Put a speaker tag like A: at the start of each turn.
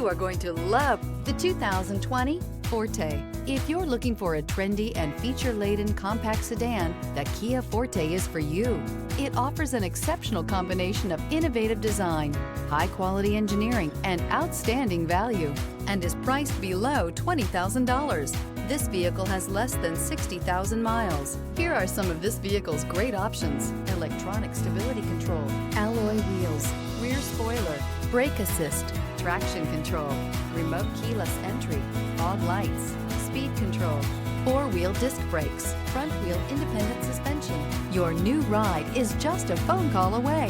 A: You are going to love the 2020 Forte. If you're looking for a trendy and feature-laden compact sedan, the Kia Forte is for you. It offers an exceptional combination of innovative design, high-quality engineering, and outstanding value, and is priced below $20,000. This vehicle has less than 60,000 miles. Here are some of this vehicle's great options: electronic stability control, alloy wheels, rear spoiler, brake assist, traction control, remote keyless entry, fog lights, speed control, four-wheel disc brakes, front wheel independent suspension. Your new ride is just a phone call away.